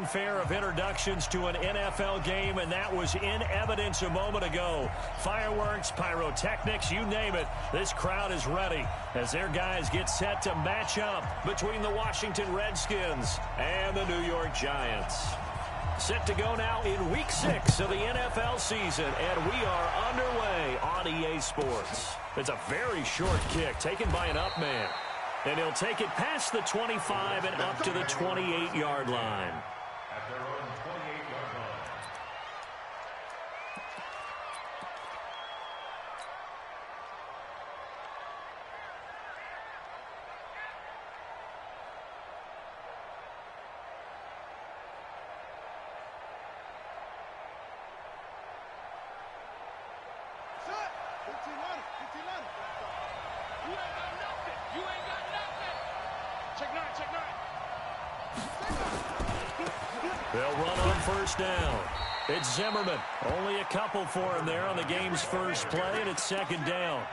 Fair of introductions to an NFL game, and that was in evidence a moment ago. Fireworks, pyrotechnics, you name it. This crowd is ready as their guys get set to match up between the Washington Redskins and the New York Giants. Set to go now in Week 6 of the NFL season, and we are underway on EA Sports. It's a very short kick taken by an up man, and he'll take it past the 25 and up to the 28-yard line. At their own 28-yard line. Set! 1500, 1500. You ain't got nothing. You ain't got nothing. Check nine, check nine. They'll run on first down. It's Zimmerman. Only a couple for him there on the game's first play, and it's second down.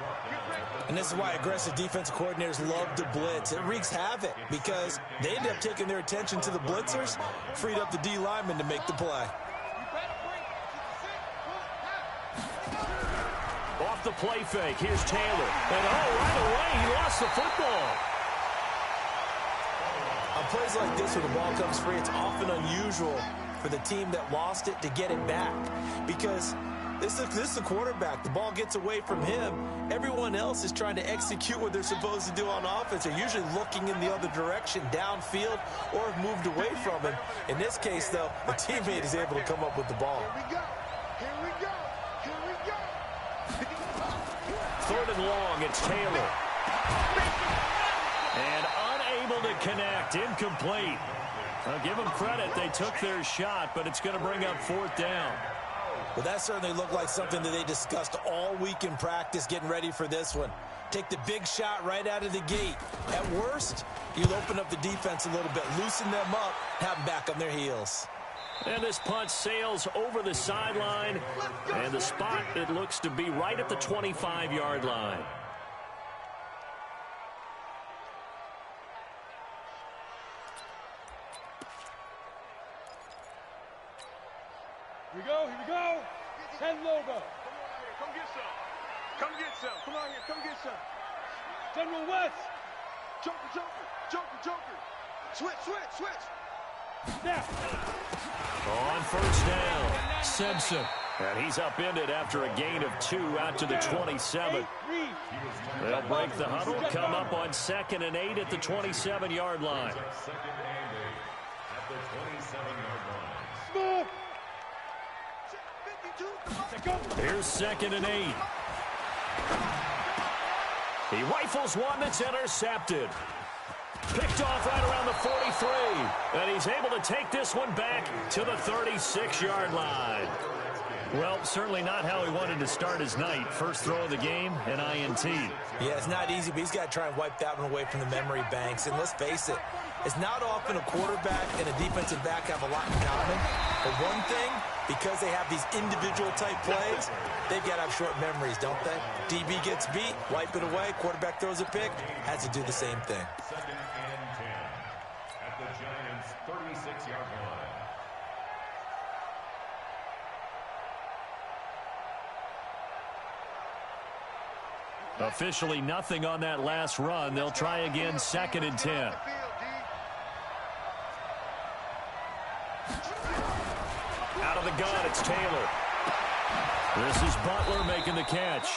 And this is why aggressive defensive coordinators love to blitz. It wreaks havoc because they end up taking their attention to the blitzers, freed up the D lineman to make the play. Off the play fake, here's Taylor. And right away, he lost the football. On plays like this where the ball comes free, it's often unusual for the team that lost it to get it back because this is the quarterback. The ball gets away from him. Everyone else is trying to execute what they're supposed to do on offense. They're usually looking in the other direction, downfield, or have moved away from him. In this case, though, a teammate is able to come up with the ball. Here we go. Here we go. Here we go. Third and long, it's Taylor. And unable to connect, incomplete. I'll give them credit. They took their shot, but it's going to bring up fourth down. Well, that certainly looked like something that they discussed all week in practice getting ready for this one. Take the big shot right out of the gate. At worst, you'll open up the defense a little bit, loosen them up, have them back on their heels. And this punt sails over the sideline, and the spot, it looks to be right at the 25-yard line. Here we go. Here we go. 10 logo. Come get some. Come get some. Come on here. Come get some. General West. Joker, Joker. Joker, Joker. Switch, switch, switch. Snap. On first down, Simpson. And he's upended after a gain of 2 out to the 27. They'll break the huddle, come up on 2nd and 8 at the 27-yard line. Second and 8 at the 27-yard line. Smooth. Here's 2nd and 8. He rifles one that's intercepted. Picked off right around the 43. And he's able to take this one back to the 36-yard line. Well, certainly not how he wanted to start his night. First throw of the game, an INT. Yeah, it's not easy, but he's got to try and wipe that one away from the memory banks. And let's face it, it's not often a quarterback and a defensive back have a lot in common. But one thing, because they have these individual type plays, they've got to have short memories, don't they? DB gets beat, wipe it away, quarterback throws a pick, has to do the same thing. Second and 10 at the Giants' 36-yard line. Officially nothing on that last run. They'll try again, 2nd and 10. Out of the gun, it's Taylor. This is Butler making the catch.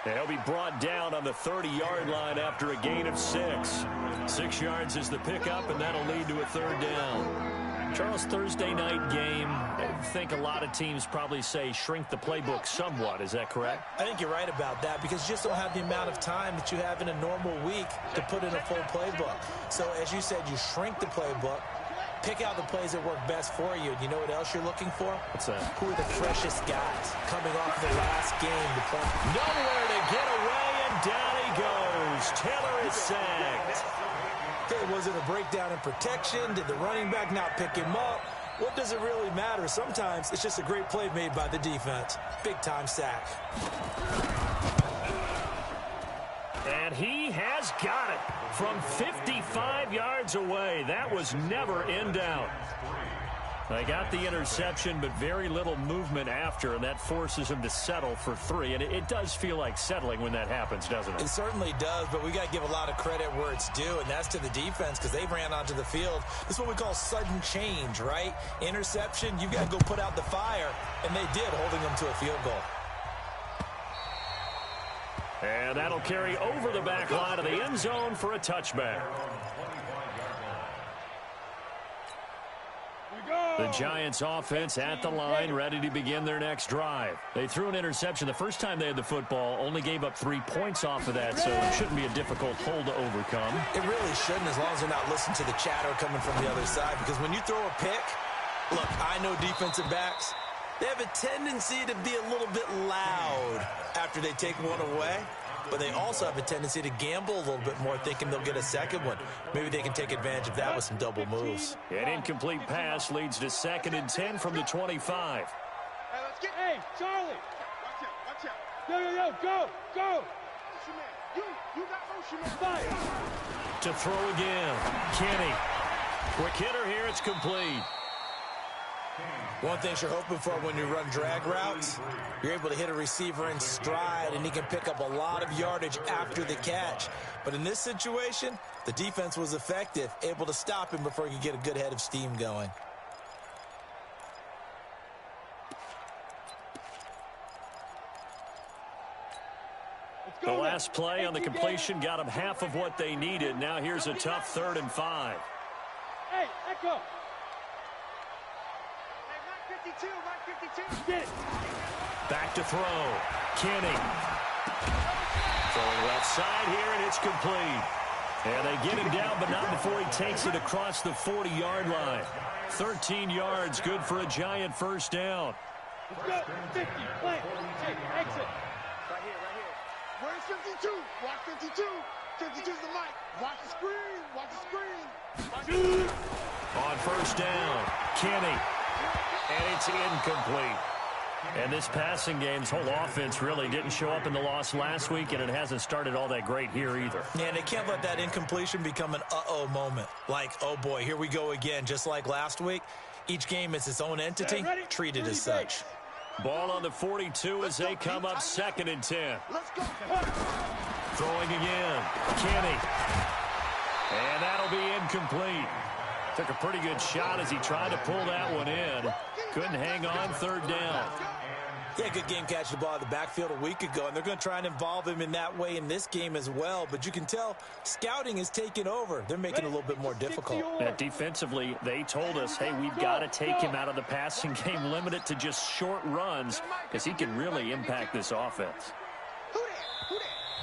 And he'll be brought down on the 30-yard line after a gain of 6. 6 yards is the pickup, and that'll lead to a third down. Charles, Thursday night game, I think a lot of teams probably say shrink the playbook somewhat. Is that correct? I think you're right about that because you just don't have the amount of time that you have in a normal week to put in a full playbook. So, as you said, you shrink the playbook, pick out the plays that work best for you. And you know what else you're looking for? What's that? Who are the freshest guys coming off the last game to play? Nowhere to get away, and down he goes. Taylor is sacked. Okay, was it a breakdown in protection? Did the running back not pick him up? What does it really matter? Sometimes it's just a great play made by the defense. Big-time sack. And he has got it from 55 yards away. That was never in doubt. They got the interception, but very little movement after, and that forces them to settle for 3. And it does feel like settling when that happens, doesn't it? It certainly does, but we got to give a lot of credit where it's due, and that's to the defense because they ran onto the field. This is what we call sudden change, right? Interception, you've got to go put out the fire, and they did, holding them to a field goal. And that'll carry over the back line of the end zone for a touchback. The Giants offense at the line, ready to begin their next drive. They threw an interception the first time they had the football, only gave up 3 points off of that, so it shouldn't be a difficult hole to overcome. It really shouldn't, as long as they're not listening to the chatter coming from the other side, because when you throw a pick, look, I know defensive backs, they have a tendency to be a little bit loud after they take one away. But they also have a tendency to gamble a little bit more, thinking they'll get a second one. Maybe they can take advantage of that with some double moves. An incomplete pass leads to 2nd and 10 from the 25. Hey, Charlie! Watch out. Yo, go! You got motion, man. To throw again. Kenny. Quick hitter here, it's complete. One thing you're hoping for when you run drag routes, you're able to hit a receiver in stride, and he can pick up a lot of yardage after the catch. But in this situation, the defense was effective, able to stop him before he could get a good head of steam going. The last play on the completion got them half of what they needed. Now here's a tough 3rd and 5. Hey, Echo! Mike 52. Get it. Back to throw. Kenny. Throwing left side here, and it's complete. And they get him down, but not before he takes it across the 40-yard line. 13 yards, good for a Giant first down. Let's go. 50, play. Hey, exit. Right here. Where's 52? Watch 52. 52's the mic. Watch the screen. On first down, Kenny. And it's incomplete. And this passing game's whole offense really didn't show up in the loss last week, and it hasn't started all that great here either. Yeah, and they can't let that incompletion become an uh-oh moment. Like, oh boy, here we go again, just like last week. Each game is its own entity, treated as such. Ball on the 42 as they come up 2nd and 10. Throwing again, Kenny. And that'll be incomplete. Took a pretty good shot as he tried to pull that one in. Couldn't hang on 3rd down. Yeah, good game catching the ball in the backfield a week ago, and they're going to try and involve him in that way in this game as well. But you can tell scouting is taking over. They're making it a little bit more difficult. And defensively, they told us, hey, we've got to take him out of the passing game, limit it to just short runs, because he can really impact this offense.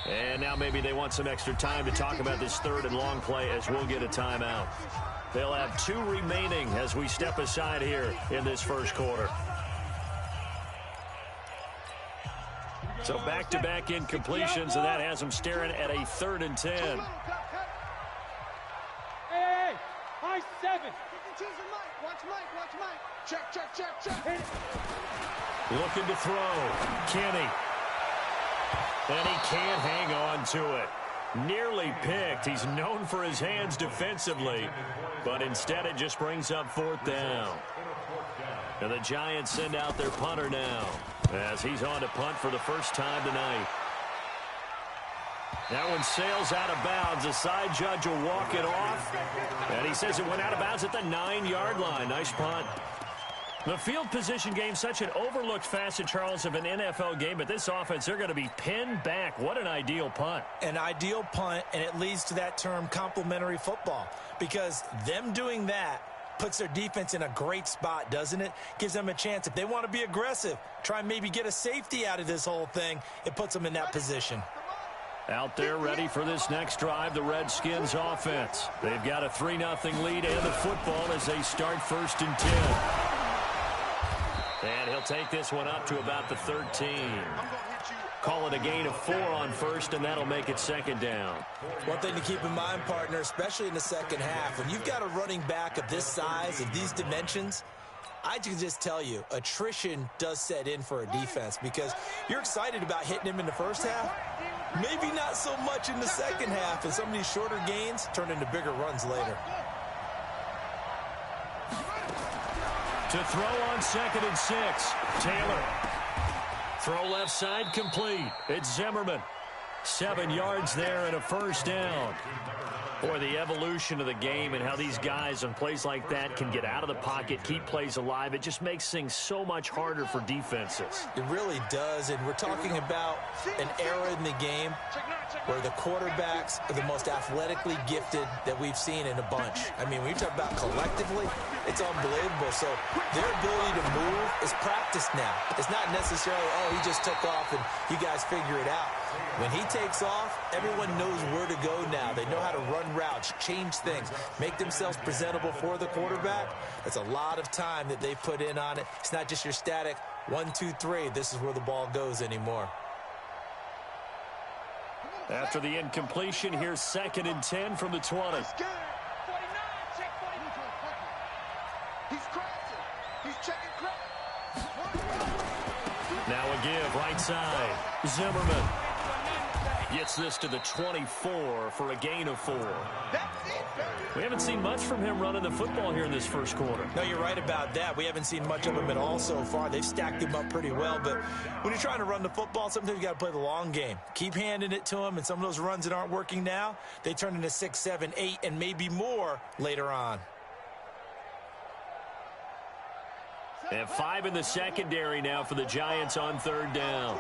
And now maybe they want some extra time to talk about this 3rd and long play as we'll get a timeout. They'll have 2 remaining as we step aside here in this first quarter. So back-to-back incompletions, and that has them staring at a 3rd and 10. Hey, high 7. Watch Mike. Check. Looking to throw. Kenny. And he can't hang on to it. Nearly picked. He's known for his hands defensively, but instead it just brings up 4th down. And the Giants send out their punter now as he's on to punt for the first time tonight. That one sails out of bounds. The side judge will walk it off, and he says it went out of bounds at the 9-yard line. Nice punt. The field position game, such an overlooked facet, Charles, of an NFL game, but this offense, they're going to be pinned back. What an ideal punt. An ideal punt, and it leads to that term complementary football, because them doing that puts their defense in a great spot, doesn't it? Gives them a chance. If they want to be aggressive, try and maybe get a safety out of this whole thing, it puts them in that position. Out there ready for this next drive, the Redskins offense. They've got a 3-0 lead and the football as they start 1st and 10. And he'll take this one up to about the 13. Call it a gain of 4 on 1st, and that'll make it 2nd down. One thing to keep in mind, partner, especially in the second half, when you've got a running back of this size, of these dimensions, I can just tell you, attrition does set in for a defense, because you're excited about hitting him in the first half, maybe not so much in the second half, and some of these shorter gains turn into bigger runs later. To throw on 2nd and 6. Taylor. Throw left side complete. It's Zimmerman. 7 yards there and a first down. Boy, the evolution of the game and how these guys on plays like that can get out of the pocket, keep plays alive, it just makes things so much harder for defenses. It really does, and we're talking about an era in the game where the quarterbacks are the most athletically gifted that we've seen in a bunch. I mean, when you talk about collectively, it's unbelievable. So their ability to move is practiced now. It's not necessarily, oh, he just took off and you guys figure it out. When he takes off, everyone knows where to go now. They know how to run routes, change things, make themselves presentable for the quarterback. That's a lot of time that they put in on it. It's not just your static 1, 2, 3. This is where the ball goes anymore. After the incompletion, here's 2nd and 10 from the 20. 49, check 49. He's crashing. He's checking crash. Now a give, right side. Zimmerman gets this to the 24 for a gain of 4. We haven't seen much from him running the football here in this first quarter. No, you're right about that. We haven't seen much of him at all so far. They've stacked him up pretty well, but when you're trying to run the football, sometimes you got to play the long game. Keep handing it to him, and some of those runs that aren't working now, they turn into 6, 7, 8, and maybe more later on. They have 5 in the secondary now for the Giants on 3rd down.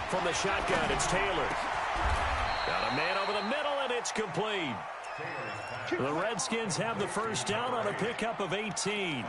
From the shotgun, it's Taylor. Got a man over the middle, and it's complete. The Redskins have the first down on a pickup of 18.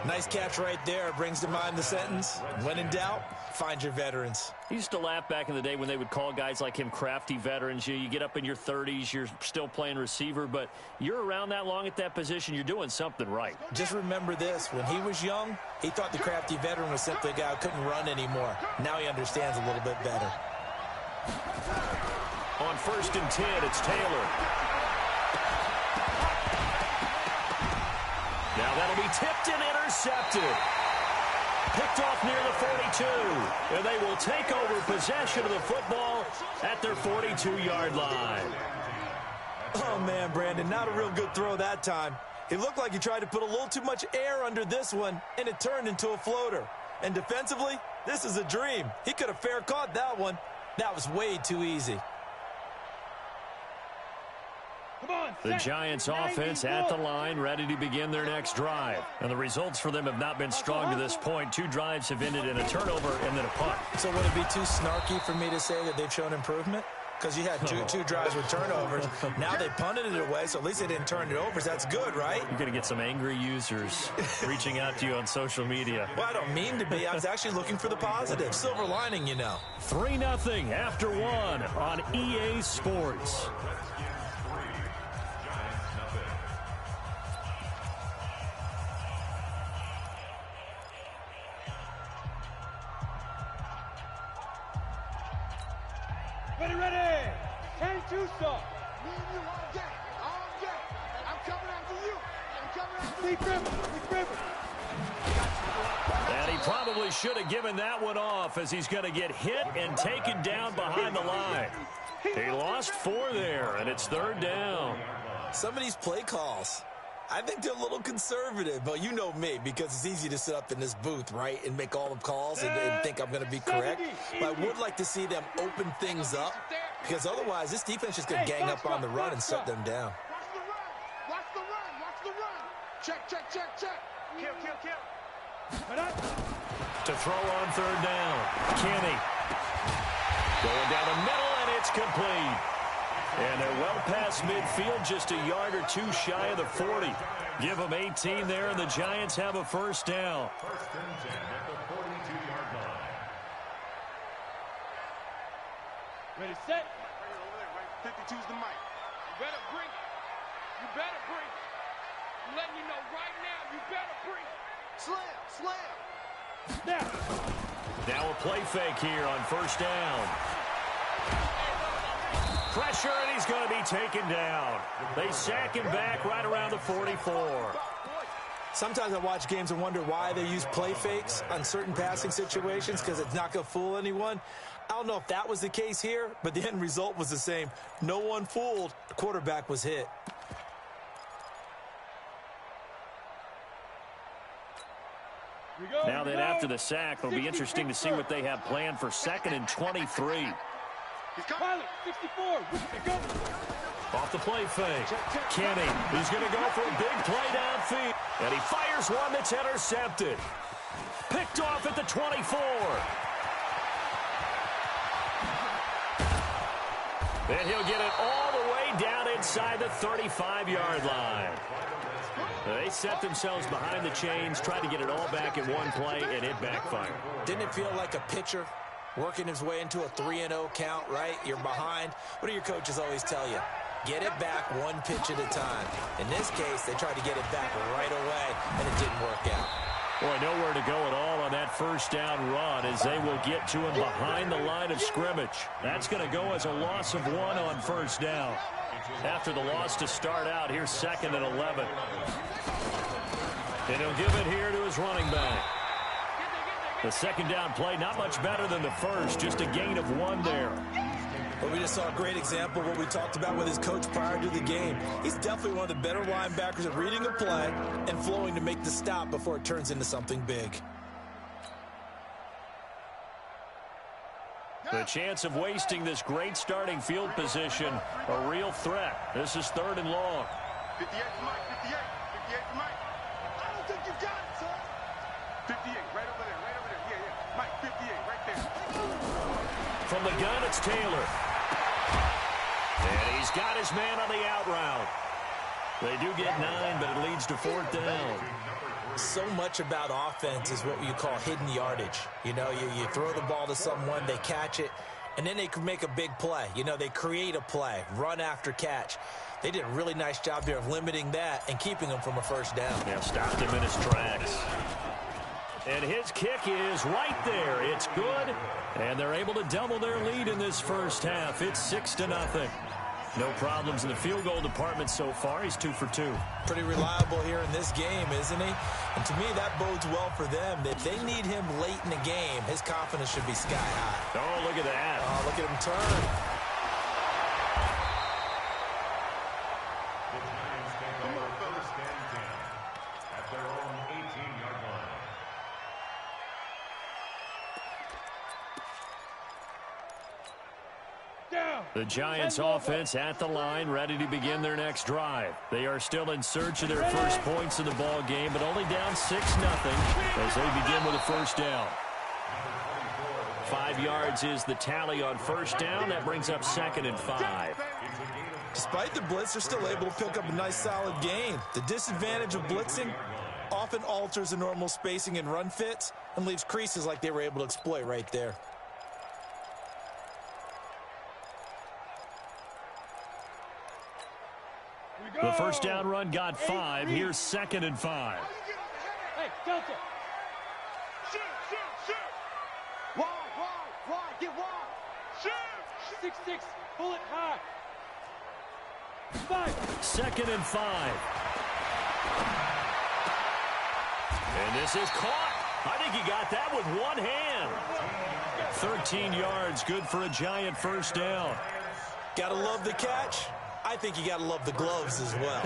Nice catch right there. Brings to mind the sentence, when in doubt, find your veterans. I used to laugh back in the day when they would call guys like him crafty veterans. You get up in your 30s, you're still playing receiver, but you're around that long at that position, you're doing something right. Just remember this. When he was young, he thought the crafty veteran was simply a guy who couldn't run anymore. Now he understands a little bit better. On 1st and 10, it's Taylor. Now that'll be tipped and intercepted. Picked off near the 42. And they will take over possession of the football at their 42-yard line. Oh, man, Brandon, not a real good throw that time. It looked like he tried to put a little too much air under this one, and it turned into a floater. And defensively, this is a dream. He could have fair caught that one. That was way too easy. The Giants offense at the line, ready to begin their next drive. And the results for them have not been strong to this point. 2 drives have ended in a turnover and then a punt. So would it be too snarky for me to say that they've shown improvement? Because you had two drives with turnovers. Now they punted it away, so at least they didn't turn it over. So that's good, right? You're going to get some angry users reaching out to you on social media. Well, I don't mean to be. I was actually looking for the positive. Silver lining, you know. 3-0 after 1 on EA Sports. Ready. 10-2 start. Me and you all day. I'm coming after you. And he probably should have given that one off as he's going to get hit and taken down behind the line. He lost 4 there, and it's 3rd down. Some of these play calls, I think they're a little conservative, but you know me, because it's easy to sit up in this booth, right, and make all the calls and think I'm going to be correct. But I would like to see them open things up, because otherwise this defense is going to gang up on the run and shut them down. Watch the run. Check. Kill. To throw on 3rd down, Kenny. Going down the middle, and it's complete. And they're well past midfield, just a yard or 2 shy of the 40. Give them 18 there, and the Giants have a first down. 1st and 10 at the 42-yard line. Ready, set. 52's the mic. You better bring it. I'm letting you know right now, you better bring it. Slam. Now a play fake here on 1st down. Pressure, and he's going to be taken down. They sack him back right around the 44. Sometimes I watch games and wonder why they use play fakes on certain passing situations because it's not going to fool anyone. I don't know if that was the case here, but the end result was the same. No one fooled. The quarterback was hit. Now then, after the sack, it'll be interesting to see what they have planned for 2nd and 23. Pilot, 64. Off the play fake. Kenny, he's going to go for a big play downfield. And he fires one that's intercepted. Picked off at the 24. And he'll get it all the way down inside the 35-yard line. They set themselves behind the chains, tried to get it all back in one play, and it backfired. Didn't it feel like a pitcher working his way into a 3-0 count, right? You're behind. What do your coaches always tell you? Get it back one pitch at a time. In this case, they tried to get it back right away, and it didn't work out. Boy, nowhere to go at all on that first down run as they will get to him behind the line of scrimmage. That's going to go as a loss of 1 on first down. After the loss to start out, here's 2nd and 11. And he'll give it here to his running back. The second down play, not much better than the first, just a gain of 1 there. But we just saw a great example of what we talked about with his coach prior to the game. He's definitely one of the better linebackers at reading a play and flowing to make the stop before it turns into something big. The chance of wasting this great starting field position, a real threat. This is 3rd and long. 58 to Mike, 58. 58 to Mike. I don't think you got it, son. 58, right over there. Yeah. Mike, 58, right there. From the gun, it's Taylor. And he's got his man on the out route. They do get 9, but it leads to 4th down. So much about offense is what you call hidden yardage. You know, you throw the ball to someone, they catch it, and then they can make a big play. You know, they create a play, run after catch. They did a really nice job there of limiting that and keeping them from a first down. Yeah, stopped him in his tracks. And his kick is right there. It's good. And they're able to double their lead in this first half. It's 6-0. No problems in the field goal department so far. He's 2 for 2. Pretty reliable here in this game, isn't he? And to me, that bodes well for them. If they need him late in the game, his confidence should be sky high. Oh, look at that. Oh, look at him turn. The Giants take over 1st and 10 at their own 18-yard line. The Giants offense at the line, ready to begin their next drive. They are still in search of their first points in the ball game, but only down 6-0 as they begin with a first down. 5 yards is the tally on first down. That brings up 2nd and 5. Despite the blitz, they're still able to pick up a nice solid gain. The disadvantage of blitzing often alters the normal spacing and run fits and leaves creases like they were able to exploit right there. The first down run got 5. Here's 2nd and 5. Hey, Delta. Shoot. Wide. Get wide. Shoot. 6-6. Pull it high. 5. 2nd and 5. And this is caught. I think he got that with one hand. 13 yards, good for a Giant first down. Gotta love the catch. I think you got to love the gloves as well.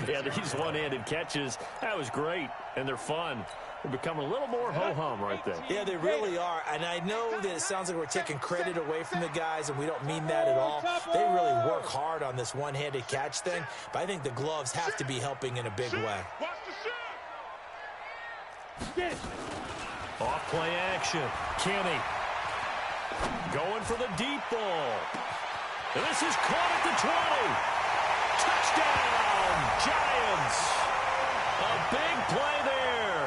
Yeah, these one-handed catches, that was great, and they're fun. They're becoming a little more ho-hum right there. Yeah, they really are, and I know that it sounds like we're taking credit away from the guys, and we don't mean that at all. They really work hard on this one-handed catch thing, but I think the gloves have to be helping in a big way. Off play action. Kenny going for the deep ball. And this is caught at the 20. Touchdown, Giants. A big play there.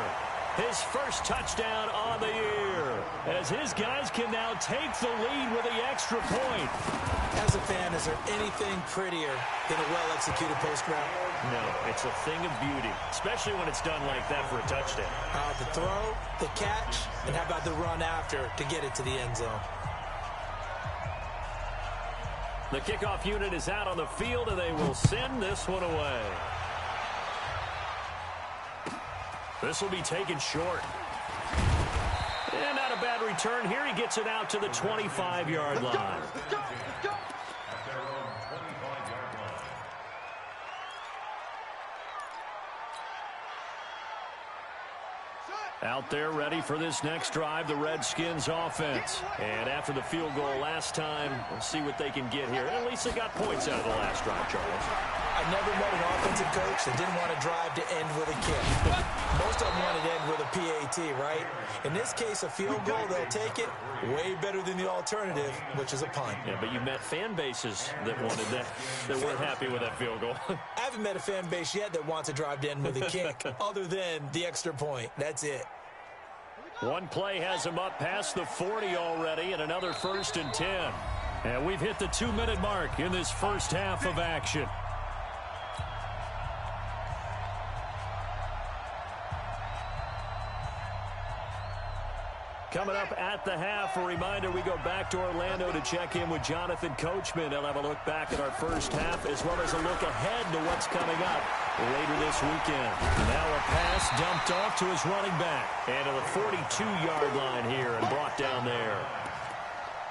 His first touchdown on the year. As his guys can now take the lead with the extra point. As a fan, is there anything prettier than a well-executed post route? No, it's a thing of beauty, especially when it's done like that for a touchdown. The throw, the catch, and how about the run after to get it to the end zone? The kickoff unit is out on the field, and they will send this one away. This will be taken short. And not a bad return here. He gets it out to the 25-yard line. Out there ready for this next drive, the Redskins offense. And after the field goal last time, we'll see what they can get here. And at least they got points out of the last drive, Charles. I never met an offensive coach that didn't want to drive to end with a kick. Most of them wanted to end with a PAT, right? In this case, a field goal, they'll take it. Way better than the alternative, which is a punt. Yeah, but you met fan bases that wanted that, that weren't happy with that field goal. I haven't met a fan base yet that wants to drive to end with a kick, other than the extra point. That's it. One play has him up past the 40 already, and another 1st and 10. And we've hit the 2-minute mark in this first half of action. Coming up at the half, a reminder, we go back to Orlando to check in with Jonathan Coachman. He'll have a look back at our first half as well as a look ahead to what's coming up later this weekend. Now a pass dumped off to his running back. And to the 42-yard line here and brought down there.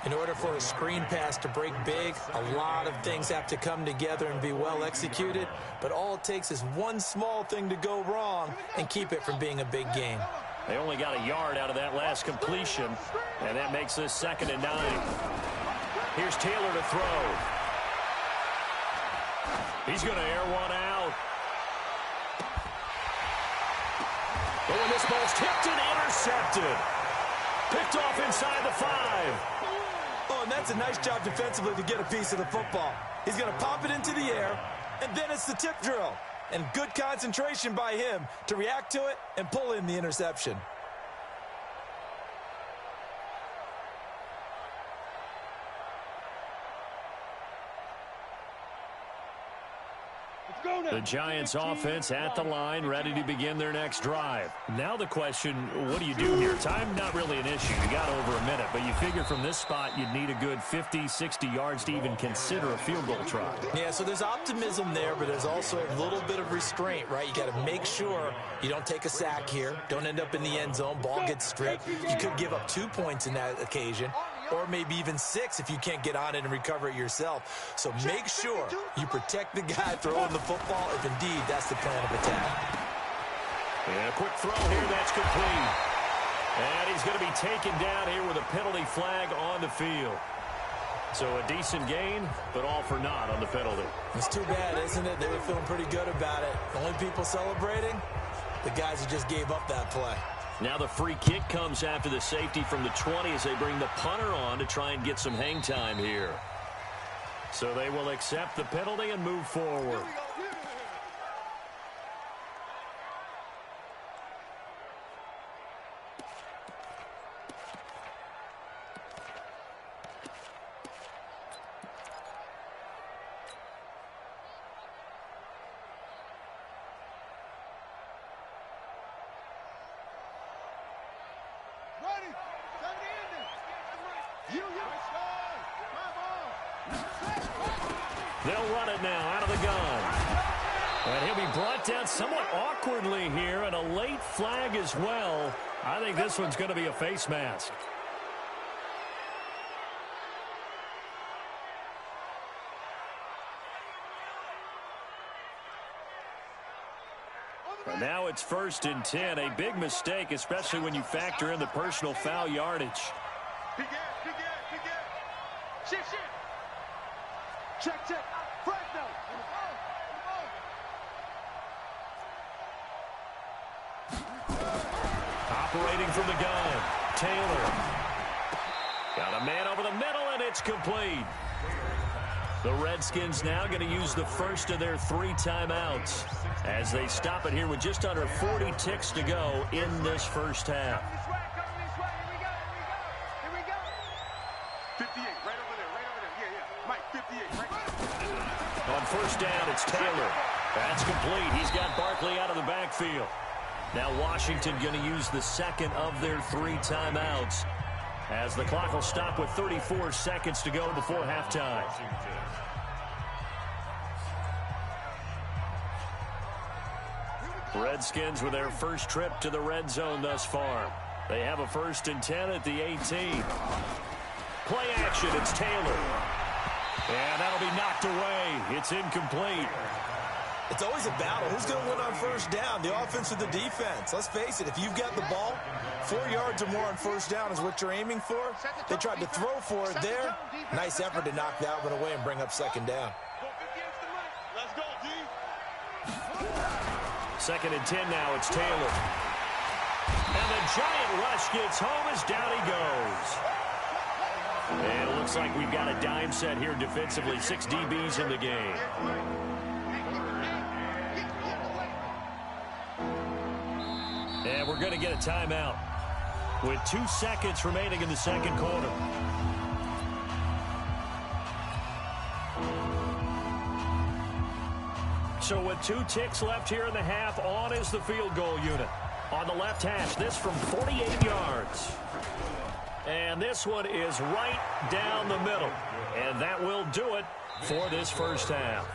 In order for a screen pass to break big, a lot of things have to come together and be well executed. But all it takes is one small thing to go wrong and keep it from being a big game. They only got a yard out of that last completion, and that makes this 2nd and 9. Here's Taylor to throw. He's going to air one out. But when this ball's tipped and intercepted. Picked off inside the 5. Oh, and that's a nice job defensively to get a piece of the football. He's going to pop it into the air, and then it's the tip drill. And good concentration by him to react to it and pull in the interception. The Giants offense at the line, ready to begin their next drive. Now the question, what do you do here? Time not really an issue. You got over a minute, but you figure from this spot you'd need a good 50, 60 yards to even consider a field goal try. Yeah, so there's optimism there, but there's also a little bit of restraint, right? You got to make sure you don't take a sack here. Don't end up in the end zone. Ball gets stripped. You could give up 2 points in that occasion, or maybe even 6 if you can't get on it and recover it yourself. So make sure you protect the guy throwing the football if indeed that's the plan of attack. And a quick throw here, that's complete. And he's going to be taken down here with a penalty flag on the field. So a decent gain, but all for naught on the penalty. It's too bad, isn't it? They were feeling pretty good about it. The only people celebrating, the guys who just gave up that play. Now the free kick comes after the safety from the 20 as they bring the punter on to try and get some hang time here. So they will accept the penalty and move forward. They'll run it now out of the gun. And he'll be brought down somewhat awkwardly here, and a late flag as well. I think this one's going to be a face mask. And now it's 1st and 10. A big mistake, especially when you factor in the personal foul yardage. Shift. Check. Flag now. Operating from the gun, Taylor. Got a man over the middle, and it's complete. The Redskins now going to use the first of their 3 timeouts as they stop it here with just under 40 ticks to go in this first half. 58, right over there. Yeah. Mike, 58, right there. On first down, it's Taylor. That's complete. He's got Barkley out of the backfield. Now Washington going to use the second of their 3 timeouts as the clock will stop with 34 seconds to go before halftime. Redskins with their first trip to the red zone thus far. They have a 1st and 10 at the 18. Play action, it's Taylor. And that'll be knocked away. It's incomplete. It's always a battle. Who's going to win on 1st down, the offense or the defense? Let's face it, if you've got the ball, 4 yards or more on 1st down is what you're aiming for. They tried to throw for it there. Nice effort to knock that one away and bring up 2nd down. Let's go, D. 2nd and 10 now, it's Taylor. And the giant rush gets home as down he goes. And it looks like we've got a dime set here defensively. 6 DBs in the game. And we're going to get a timeout with 2 seconds remaining in the 2nd quarter. So with 2 ticks left here in the half, on is the field goal unit. On the left hash, this from 48 yards. And this one is right down the middle. And that will do it for this 1st half.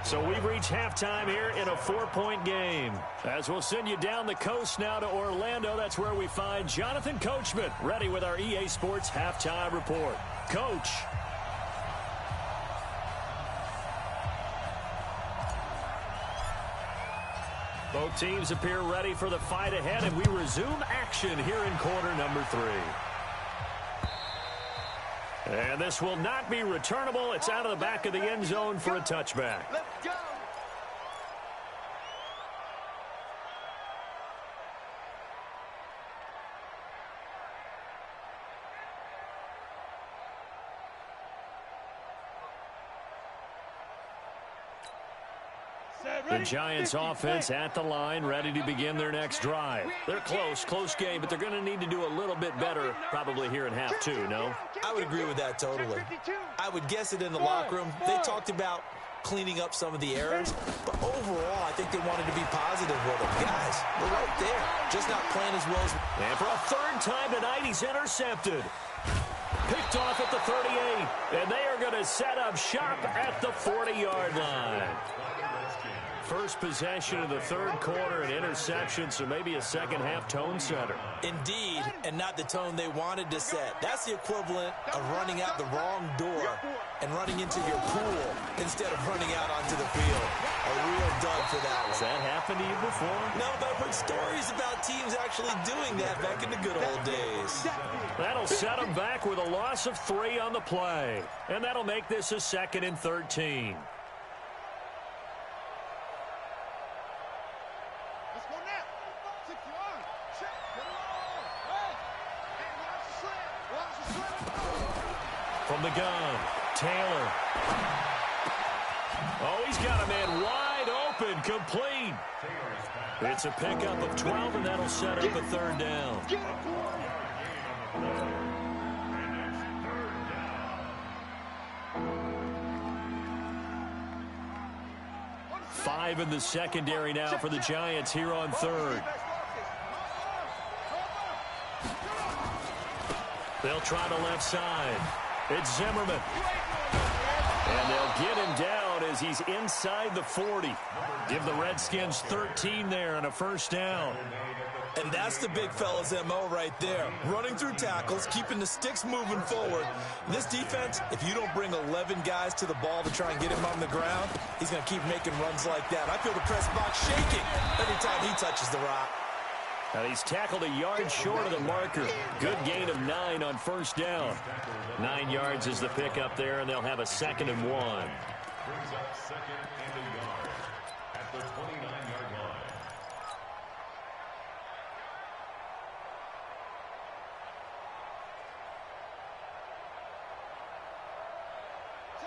So we've reached halftime here in a 4-point game. As we'll send you down the coast now to Orlando, that's where we find Jonathan Coachman ready with our EA Sports halftime report. Coach. Both teams appear ready for the fight ahead, and we resume action here in quarter number 3. And this will not be returnable. It's out of the back of the end zone for a touchback. Let's go. The Giants offense at the line, ready to begin their next drive. They're close game, but they're going to need to do a little bit better probably here in half 2, no? I would agree with that totally. I would guess it in the locker room. They talked about cleaning up some of the errors, but overall, I think they wanted to be positive with them. Guys, we're right there, just not playing as well as... And for a 3rd time tonight, he's intercepted. Picked off at the 38, and they are going to set up shop at the 40-yard line. First possession of the 3rd quarter, an interception, so maybe a 2nd half tone setter. Indeed, and not the tone they wanted to set. That's the equivalent of running out the wrong door and running into your pool instead of running out onto the field. A real dud for that one. Has that happened to you before? No, but I've heard stories about teams actually doing that back in the good old days. That'll set them back with a loss of 3 on the play. And that'll make this a 2nd and 13. From the gun, Taylor. Oh, he's got a man wide open, complete. It's a pickup of 12, and that'll set up a 3rd down. 5 in the secondary now for the Giants here on 3rd. They'll try the left side. It's Zimmerman. And they'll get him down as he's inside the 40. Give the Redskins 13 there and a 1st down. And that's the big fella's MO right there. Running through tackles, keeping the sticks moving forward. This defense, if you don't bring 11 guys to the ball to try and get him on the ground, he's going to keep making runs like that. I feel the press box shaking every time he touches the rock. And he's tackled a yard short of the marker. Good gain of 9 on 1st down. 9 yards is the pickup there, and they'll have a 2nd and 1. Brings up 2nd and a yard at the 29-yard line.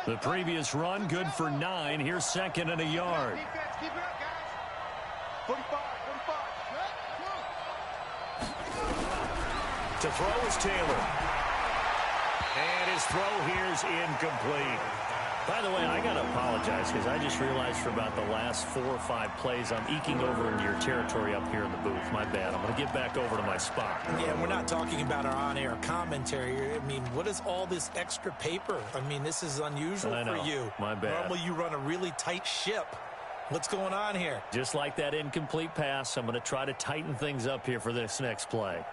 The previous run, good for 9. Here's 2nd and a yard. Defense, keep it up, guys. 45. To throw is Taylor. And his throw here is incomplete. By the way, I got to apologize because I just realized for about the last 4 or 5 plays, I'm eking over into your territory up here in the booth. My bad. I'm going to get back over to my spot. Yeah, we're not talking about our on-air commentary. I mean, what is all this extra paper? I mean, this is unusual for you. My bad. Normally you run a really tight ship. What's going on here? Just like that incomplete pass, I'm going to try to tighten things up here for this next play.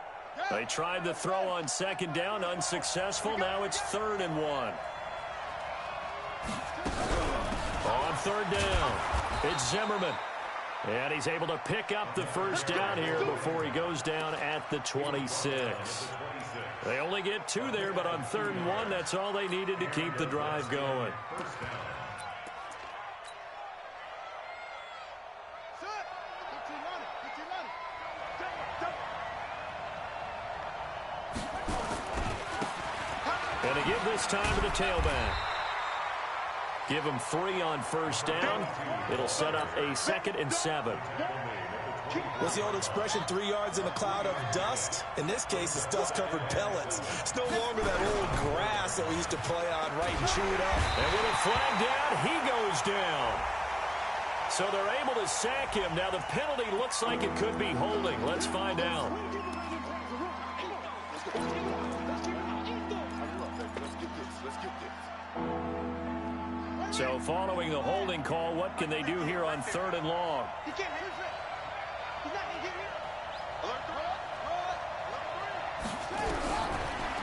They tried the throw on second down, unsuccessful. Now it's 3rd and 1. On 3rd down, it's Zimmerman. And he's able to pick up the first down here before he goes down at the 26. They only get 2 there, but on 3rd and 1, that's all they needed to keep the drive going. And to give this time to the tailback. Give him 3 on first down. It'll set up a 2nd and 7. What's the old expression, 3 yards in a cloud of dust? In this case, it's dust-covered pellets. It's no longer that old grass that we used to play on, right, and chew it up. And with a flag down, he goes down. So they're able to sack him. Now the penalty looks like it could be holding. Let's find out. So following the holding call, what can they do here on 3rd and long?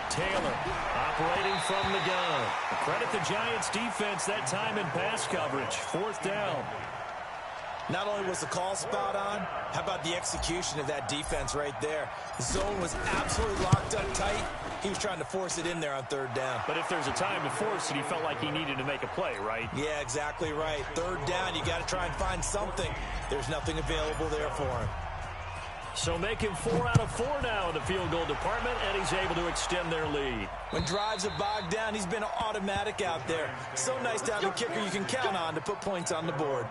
Taylor operating from the gun. Credit the Giants defense that time in pass coverage. 4th down. Not only was the call spot on, how about the execution of that defense right there? The zone was absolutely locked up tight. He was trying to force it in there on 3rd down. But if there's a time to force it, he felt like he needed to make a play, right? Yeah, exactly right. 3rd down, you got to try and find something. There's nothing available there for him. So making 4 out of 4 now in the field goal department, and he's able to extend their lead. When drives are bogged down, he's been automatic out there. So nice to have a kicker you can count on to put points on the board.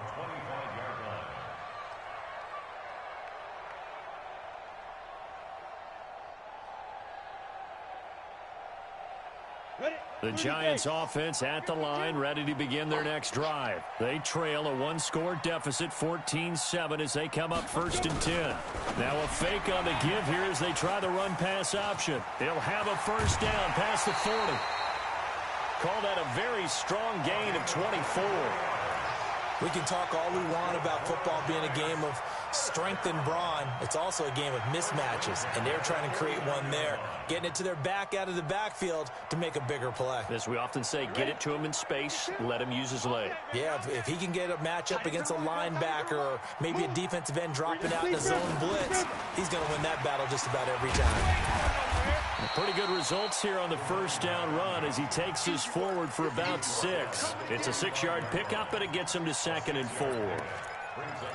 The Giants offense at the line, ready to begin their next drive. They trail a 1-score deficit, 14-7, as they come up 1st and 10. Now a fake on the give here as they try the run-pass option. They'll have a first down past the 40. Call that a very strong gain of 24. We can talk all we want about football being a game of strength and brawn. It's also a game of mismatches, and they're trying to create one there, getting it to their back out of the backfield to make a bigger play. As we often say, get it to him in space, let him use his leg. Yeah, if he can get a matchup against a linebacker or maybe a defensive end dropping out in a zone blitz, he's going to win that battle just about every time. Pretty good results here on the first down run as he takes us forward for about 6. It's a 6-yard pickup, and it gets him to 2nd and 4.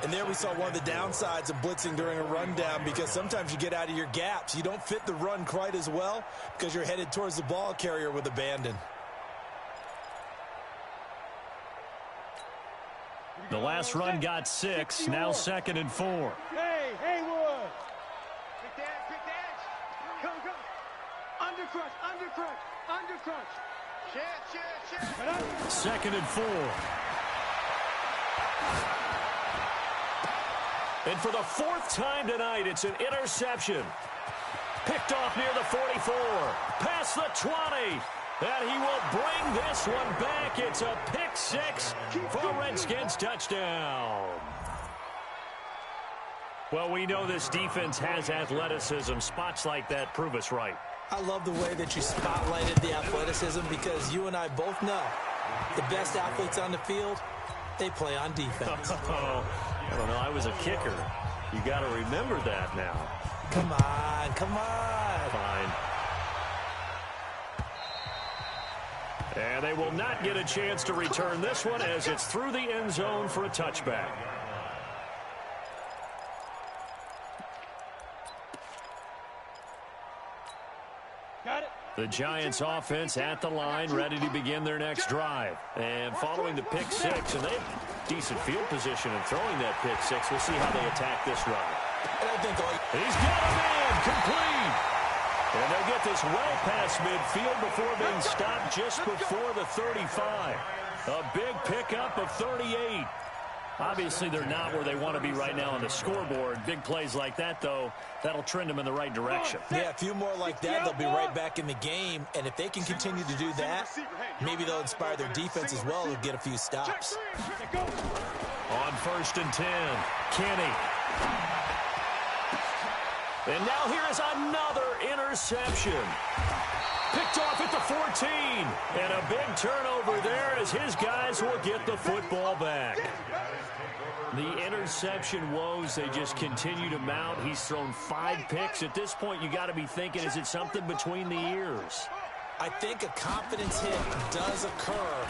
And there we saw one of the downsides of blitzing during a rundown, because sometimes you get out of your gaps. You don't fit the run quite as well because you're headed towards the ball carrier with abandon. The last run got 6, now 2nd and 4. Hey, Haywood! Quick dash. Come. Undercrunch. Shit. 2nd and 4. And for the 4th time tonight, it's an interception. Picked off near the 44. Past the 20. And he will bring this one back. It's a pick 6 for a Redskins touchdown. Well, we know this defense has athleticism. Spots like that prove us right. I love the way that you spotlighted the athleticism, because you and I both know the best athletes on the field, they play on defense. I don't know. I was a kicker. You got to remember that now. Come on. Fine. And they will not get a chance to return this one as it's through the end zone for a touchback. The Giants offense at the line, ready to begin their next drive. And following the pick 6, and they have decent field position in throwing that pick 6. We'll see how they attack this run. He's got a man, complete. And they'll get this well past midfield before being stopped just before the 35. A big pickup of 38. Obviously, they're not where they want to be right now on the scoreboard. Big plays like that, though, that'll trend them in the right direction. Yeah, a few more like that, they'll be right back in the game. And if they can continue to do that, maybe they'll inspire their defense as well and get a few stops. On 1st and 10, Kenny. And now here is another interception. Picked off at the 14. And a big turnover there as his guys will get the football back. The interception woes, they just continue to mount. He's thrown 5 picks. At this point, you got to be thinking, is it something between the ears? I think a confidence hit does occur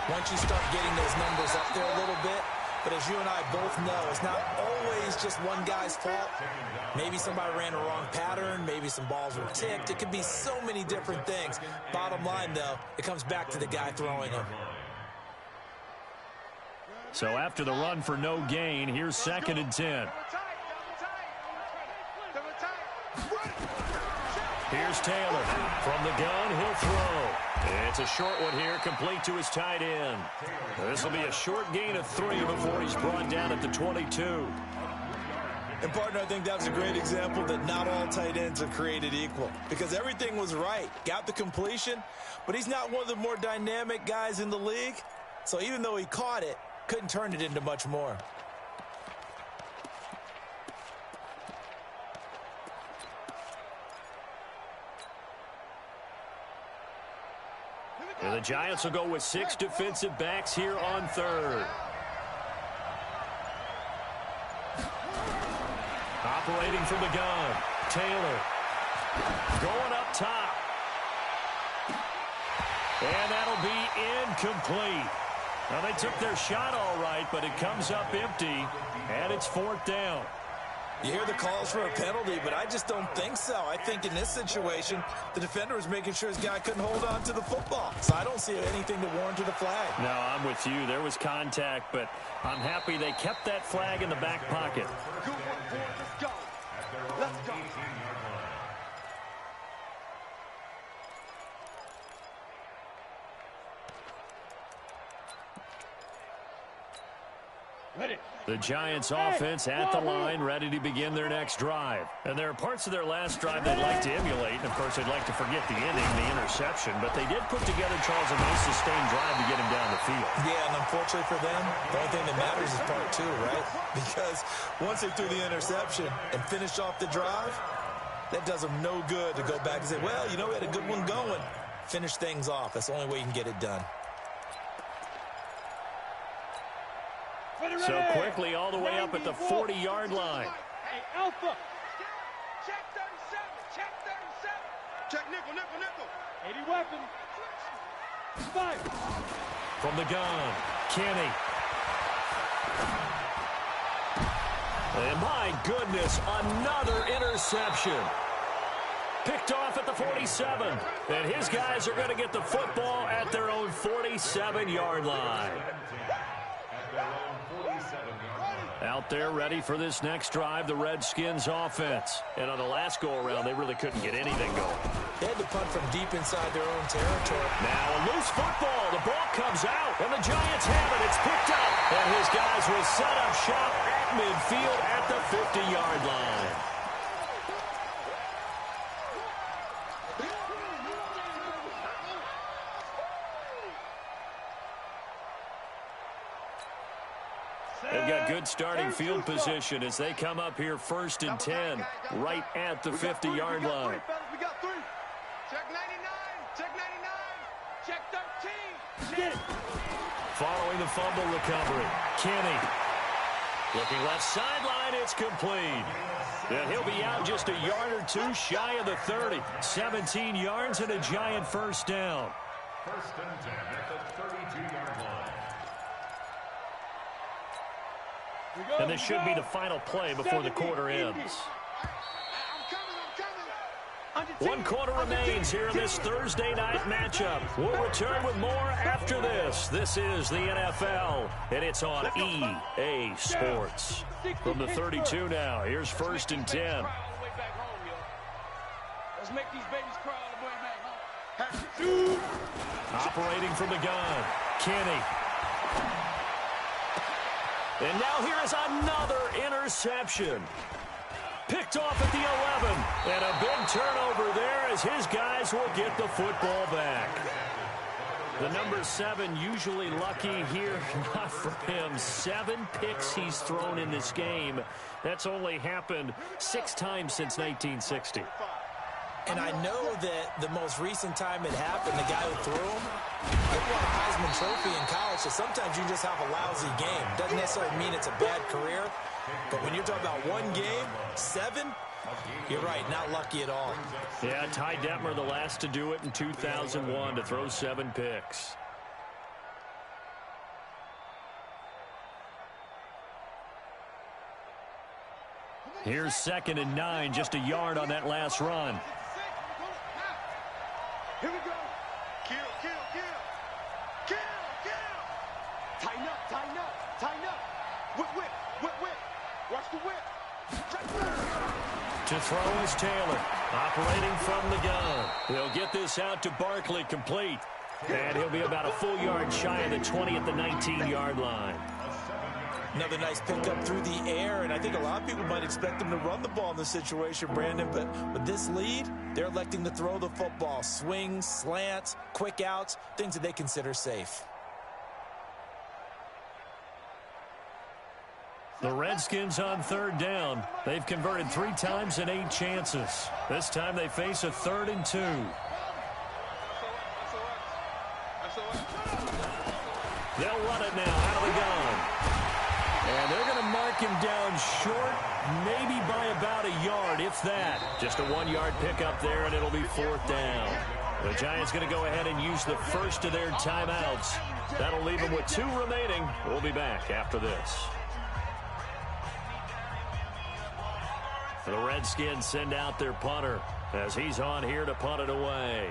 once you start getting those numbers up there a little bit. But as you and I both know, it's not always just one guy's fault. Maybe somebody ran a wrong pattern. Maybe some balls were tipped. It could be so many different things. Bottom line, though, it comes back to the guy throwing them. So after the run for no gain, here's 2nd and 10. Here's Taylor. From the gun, he'll throw. It's a short one here, complete to his tight end. This will be a short gain of 3 before he's brought down at the 22. And, partner, I think that's a great example that not all tight ends are created equal. Because everything was right. Got the completion, but he's not one of the more dynamic guys in the league. So even though he caught it, couldn't turn it into much more. And the Giants will go with 6 defensive backs here on 3rd. Operating from the gun, Taylor. Going up top. And that'll be incomplete. Now, they took their shot all right, but it comes up empty, and it's 4th down. You hear the calls for a penalty, but I just don't think so. I think in this situation, the defender was making sure his guy couldn't hold on to the football. So I don't see anything to warrant the flag. No, I'm with you. There was contact, but I'm happy they kept that flag in the back pocket. Good one, boys. Let's go. Let's go. Ready. The Giants offense at the line, ready to begin their next drive. And there are parts of their last drive they'd like to emulate. And, of course, they'd like to forget the ending, the interception. But they did put together, Charles, a nice sustained drive to get him down the field. Yeah, and unfortunately for them, the only thing that matters is part 2, right? Because once they threw the interception and finished off the drive, that does them no good to go back and say, well, you know, we had a good one going. Finish things off. That's the only way you can get it done. So quickly all the way up at the 40-yard line. Hey, Alpha. Check 37. Check 37. Check nickel, nickel, nickel. 80 weapon. Fire. From the gun, Kenny. And my goodness, another interception. Picked off at the 47. And his guys are going to get the football at their own 47-yard line. Out there ready for this next drive, the Redskins offense. And on the last go-around, they really couldn't get anything going. They had to punt from deep inside their own territory. Now a loose football. The ball comes out, and the Giants have it. It's picked up. And his guys will set up shop at midfield at the 50-yard line. They've got good starting field position as they come up here 1st and 10, right at the 50-yard line. We got 3. Check 99. Check 99. Check 13. Get it. Following the fumble recovery, Kenny. Looking left sideline, it's complete. And he'll be out just a yard or 2 shy of the 30. 17 yards and a Giant 1st down. 1st and 10 at the 32-yard line. And this should be the final play before the quarter ends. One quarter remains here in this Thursday night matchup. We'll return with more after this. This is the NFL, and it's on EA Sports. From the 32 now, here's 1st and 10. Let's make these babies cry all the way back home. Operating from the gun, Kenny. And now here is another interception. Picked off at the 11. And a big turnover there as his guys will get the football back. The number 7 usually lucky here. Not for him. 7 picks he's thrown in this game. That's only happened 6 times since 1960. And I know that the most recent time it happened, the guy who threw him, he won a Heisman Trophy in college, so sometimes you just have a lousy game. Doesn't necessarily mean it's a bad career, but when you're talking about one game, 7, you're right, not lucky at all. Yeah, Ty Detmer, the last to do it in 2001, to throw 7 picks. Here's 2nd and 9, just a yard on that last run. Here we go. Kill, kill, kill. Kill, kill. Tighten up, tighten up, tighten up. Whip, whip, whip, whip. Watch the whip. To throw is Taylor, operating from the gun. They'll get this out to Barkley, complete. And he'll be about a full yard shy of the 20 at the 19-yard line. Another nice pickup through the air, and I think a lot of people might expect them to run the ball in this situation, Brandon, but with this lead, they're electing to throw the football. Swings, slants, quick outs, things that they consider safe. The Redskins on 3rd down. They've converted 3 times in 8 chances. This time they face a 3rd and 2. They'll run it now out of the gun. And they're going to mark him down short, maybe by about a yard, if that. Just a 1-yard pickup there, and it'll be 4th down. The Giants going to go ahead and use the first of their timeouts. That'll leave them with 2 remaining. We'll be back after this. The Redskins send out their punter as he's on here to punt it away.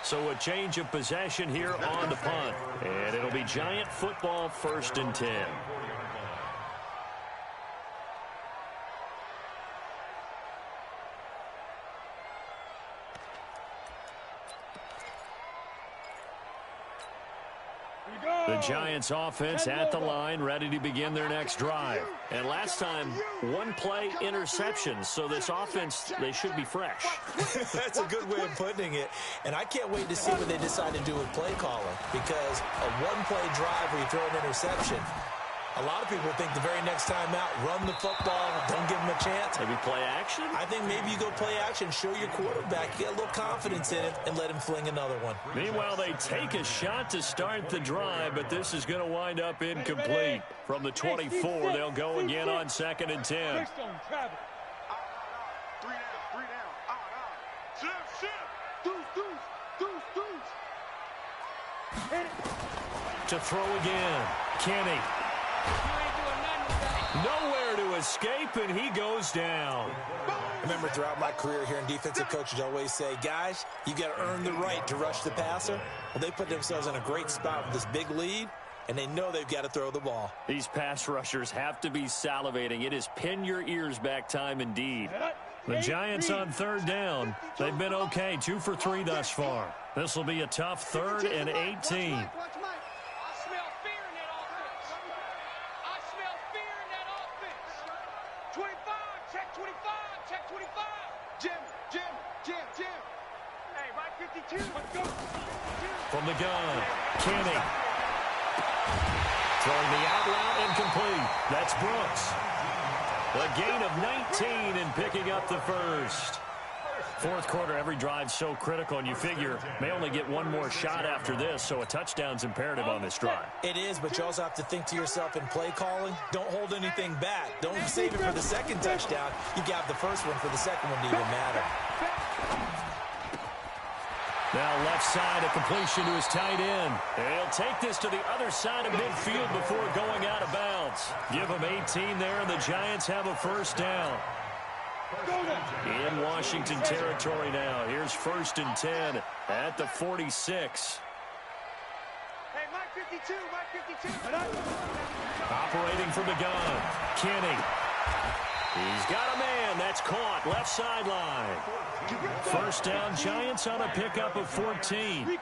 So a change of possession here on the punt. And it'll be Giant football, 1st and 10. The Giants offense at the line, ready to begin their next drive. And last time, 1-play interception. So this offense, they should be fresh. That's a good way of putting it. And I can't wait to see what they decide to do with play calling, because a 1-play drive where you throw an interception, a lot of people think the very next time out, run the football, don't give them a chance. Maybe play action? I think maybe you go play action, show your quarterback, get a little confidence in it, and let him fling another one. Meanwhile, they take a shot to start the drive, but this is going to wind up incomplete. From the 24, they'll go again on 2nd and 10. To throw again, Kenny. Nowhere to escape, and he goes down. I remember throughout my career here in defensive coaches always say, guys, you got to earn the right to rush the passer. Well, they put themselves in a great spot with this big lead, and they know they've got to throw the ball. These pass rushers have to be salivating. It is pin your ears back time indeed. The Giants on 3rd down. They've been okay, 2 for 3 thus far. This will be a tough 3rd and 18. From the gun, Kenny. Throwing the out route incomplete. That's Brooks. A gain of 19 and picking up the first. 4th quarter, every drive so critical, and you figure may only get 1 more shot after this, so a touchdown's imperative on this drive. It is, but you also have to think to yourself in play calling, don't hold anything back. Don't save it for the 2nd touchdown. You got the first one for the 2nd one to even matter. Now left side, a completion to his tight end. He'll take this to the other side of midfield before going out of bounds. Give him 18 there, and the Giants have a 1st down. In Washington territory now. Here's 1st and 10 at the 46. Hey, Mike 52, Mike 52. Operating from the gun, Kenny. He's got a man. That's caught. Left sideline. First down, Giants on a pickup of 14.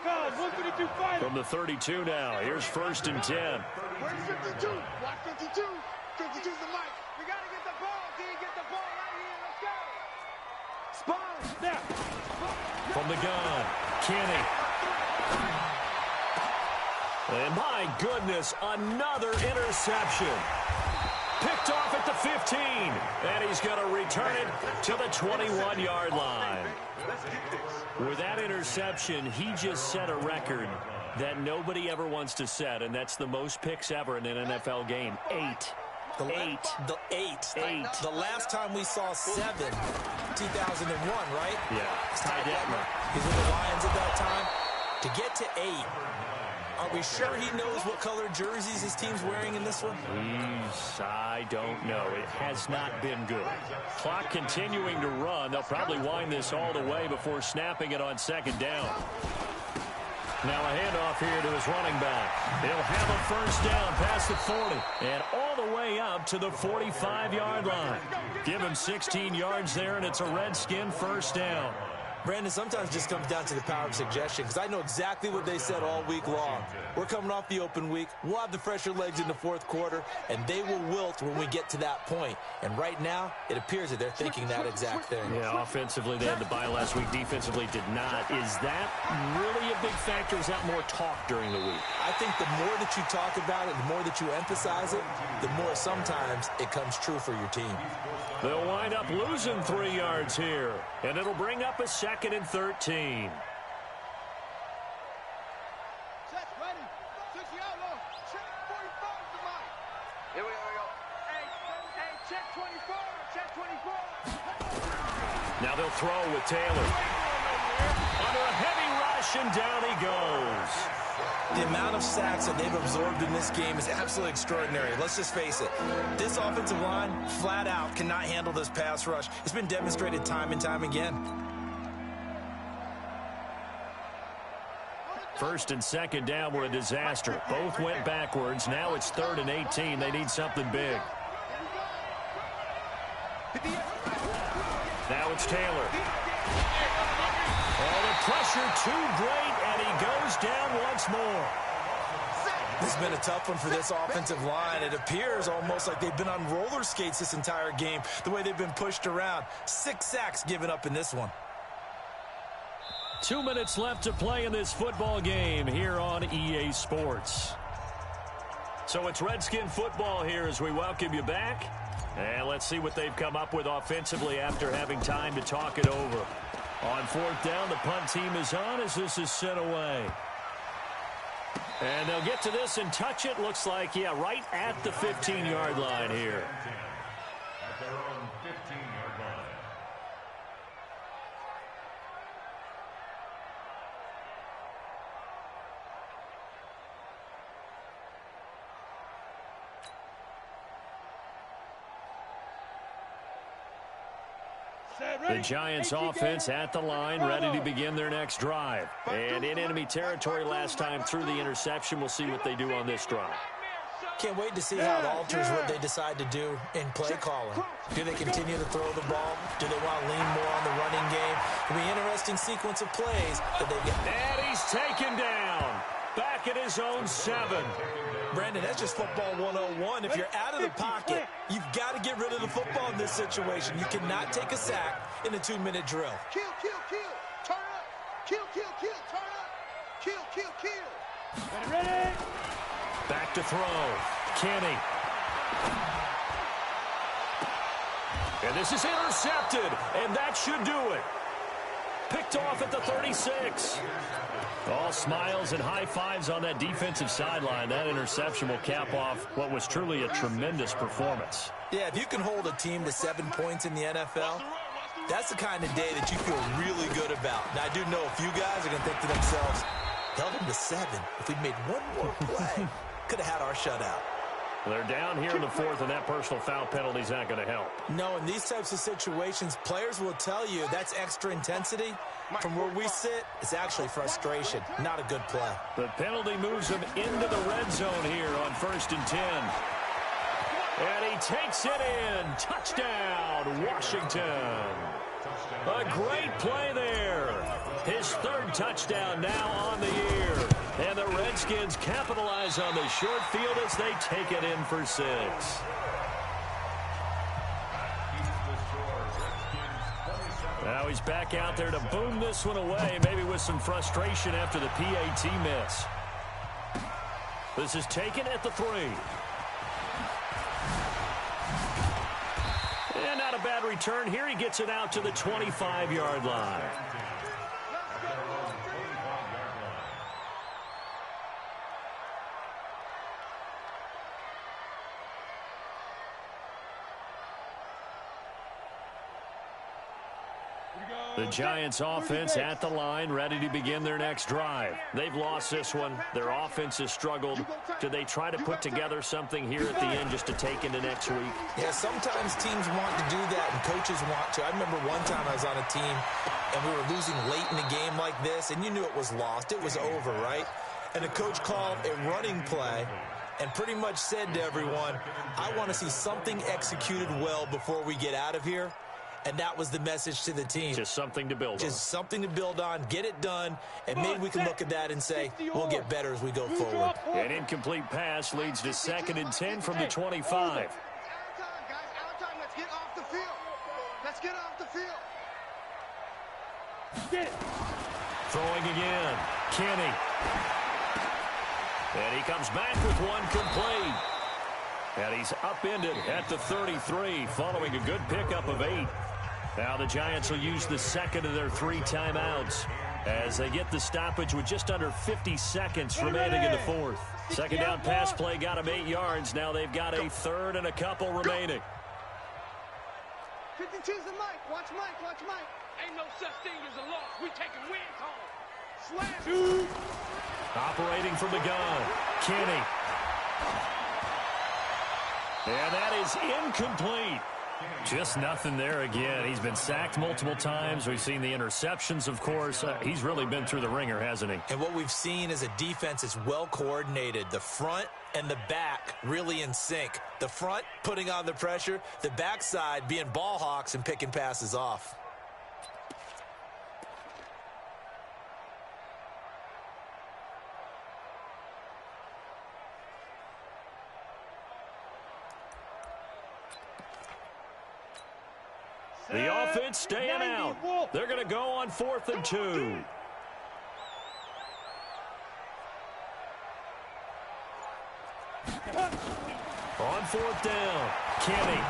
From the 32 now. Here's 1st and 10. Where's 52? Watch 52. 52's the mic. We got to get the ball, D. Get the ball right here. Let's go. Spine. Snap. From the gun, Kenny. And my goodness, another interception. Picked off at the 15. And he's going to return it to the 21-yard line. With that interception, he just set a record that nobody ever wants to set, and that's the most picks ever in an NFL game. 8. The last time we saw 7, 2001, right? Yeah. Ty Detmer. He's with the Lions at that time. To get to 8, are we sure he knows what color jerseys his team's wearing in this one? I don't know. It has not been good. Clock continuing to run. They'll probably wind this all the way before snapping it on 2nd down. Now a handoff here to his running back. He'll have a first down past the 40 and all the way up to the 45-yard line. Give him 16 yards there, and it's a Redskin first down. Brandon, sometimes it just comes down to the power of suggestion, because I know exactly what they said all week long. We're coming off the open week. We'll have the fresher legs in the 4th quarter, and they will wilt when we get to that point. And right now, it appears that they're thinking that exact thing. Yeah, offensively, they had the bye last week. Defensively, did not. Is that really a big factor? Is that more talk during the week? I think the more that you talk about it, the more that you emphasize it, the more sometimes it comes true for your team. They'll wind up losing 3 yards here, and it'll bring up a 2nd and 13. Check, ready. 60 outlaw. Check 45 to mine. Here we go. Hey, check 24. Check 24. Now they'll throw with Taylor. Under a heavy rush, and down he goes. The amount of sacks that they've absorbed in this game is absolutely extraordinary. Let's just face it. This offensive line, flat out, cannot handle this pass rush. It's been demonstrated time and time again. 1st and 2nd down were a disaster. Both went backwards. Now it's 3rd and 18. They need something big. Now it's Taylor. Oh, the pressure too great, and he goes down once more. This has been a tough one for this offensive line. It appears almost like they've been on roller skates this entire game, the way they've been pushed around. 6 sacks given up in this one. 2 minutes left to play in this football game here on EA Sports. So it's Redskin football here as we welcome you back. And let's see what they've come up with offensively after having time to talk it over. On 4th down, the punt team is on as this is sent away. And they'll get to this and touch it. Looks like, yeah, right at the 15-yard line here. At their own 15-yard line. The Giants offense at the line, ready to begin their next drive. And in enemy territory last time through the interception. We'll see what they do on this drive. Can't wait to see how it alters what they decide to do in play calling. Do they continue to throw the ball? Do they want to lean more on the running game? It'll be an interesting sequence of plays that they get. And he's taken down. Back at his own 7. Brandon, that's just football 101. If you're out of the pocket, you've got to get rid of the football in this situation. You cannot take a sack in a 2-minute drill. Kill, kill, kill. Turn up. Kill, kill, kill. Turn up. Kill, kill, kill. Ready? Back to throw. Kenny. And this is intercepted, and that should do it. Picked off at the 36. All smiles and high fives on that defensive sideline. That interception will cap off what was truly a tremendous performance. Yeah, if you can hold a team to 7 points in the NFL, that's the kind of day that you feel really good about. Now, I do know a few guys are going to think to themselves, held them to 7. If we'd made one more play, could have had our shutout. They're down here in the 4th, and that personal foul penalty is not going to help. No, in these types of situations, players will tell you that's extra intensity. From where we sit, it's actually frustration, not a good play. The penalty moves them into the red zone here on 1st and 10. And he takes it in. Touchdown, Washington. A great play there. His third touchdown now on the year. And the Redskins capitalize on the short field as they take it in for 6. Now he's back out there to boom this one away, maybe with some frustration after the PAT miss. This is taken at the 3. And not a bad return here. He gets it out to the 25-yard line. The Giants offense at the line, ready to begin their next drive. They've lost this one. Their offense has struggled. Do they try to put together something here at the end just to take into next week? Yeah, sometimes teams want to do that and coaches want to. I remember one time I was on a team and we were losing late in the game like this, and you knew it was lost. It was over, right? And the coach called a running play and pretty much said to everyone, I want to see something executed well before we get out of here. And that was the message to the team. Just something to build on. Just something to build on, get it done, and maybe we can look at that and say, we'll get better as we go forward. An incomplete pass leads to 2nd and 10 from the 25. Out of time, guys. Out of time. Let's get off the field. Let's get off the field. Get it. Throwing again. Kenny. And he comes back with one complete. And he's upended at the 33 following a good pickup of 8. Now the Giants will use the second of their 3 timeouts as they get the stoppage with just under 50 seconds remaining in the 4th. Second down pass play got them 8 yards. Now they've got a 3rd and a couple remaining. 52's the Mike. Watch Mike. Watch Mike. Ain't no such thing as a loss. We taking wins home. Slam. Operating from the gun. Kenny. And that is incomplete. Just nothing there again. He's been sacked multiple times. We've seen the interceptions, of course. He's really been through the ringer, hasn't he? And what we've seen is a defense that's well coordinated. The front and the back really in sync. The front putting on the pressure. The backside being ball hawks and picking passes off. The offense staying out. They're going to go on 4th and 2. On 4th down, Kenny.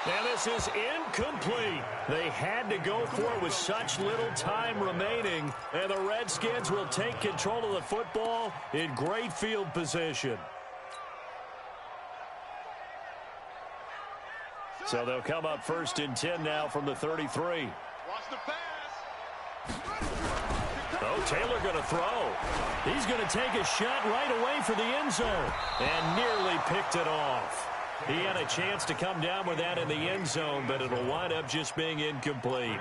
And this is incomplete. They had to go for it with such little time remaining. And the Redskins will take control of the football in great field position. So they'll come up 1st and 10 now from the 33. Watch the pass. Oh, Taylor going to throw. He's going to take a shot right away for the end zone and nearly picked it off. He had a chance to come down with that in the end zone, but it'll wind up just being incomplete.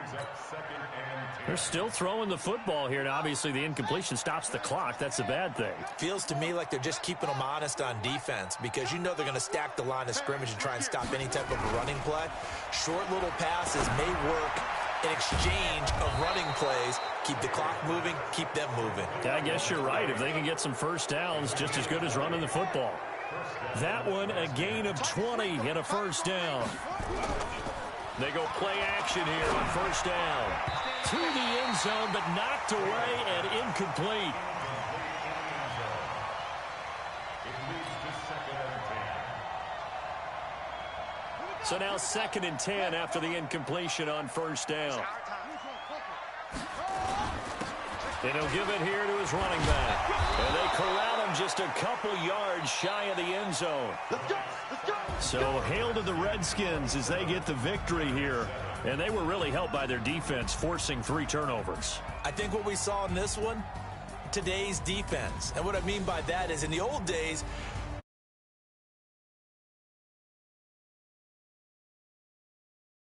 They're still throwing the football here. Now, obviously, the incompletion stops the clock. That's a bad thing. Feels to me like they're just keeping them honest on defense because you know they're going to stack the line of scrimmage and try and stop any type of running play. Short little passes may work in exchange of running plays. Keep the clock moving, keep them moving. Yeah, I guess you're right. If they can get some first downs, just as good as running the football. That one, a gain of 20 and a first down. They go play action here on first down. To the end zone, but knocked away and incomplete. So now 2nd and 10 after the incompletion on first down. And he'll give it here to his running back. And they corral him just a couple yards shy of the end zone. So hail to the Redskins as they get the victory here. And they were really helped by their defense, forcing 3 turnovers. I think what we saw in this one, today's defense. And what I mean by that is in the old days,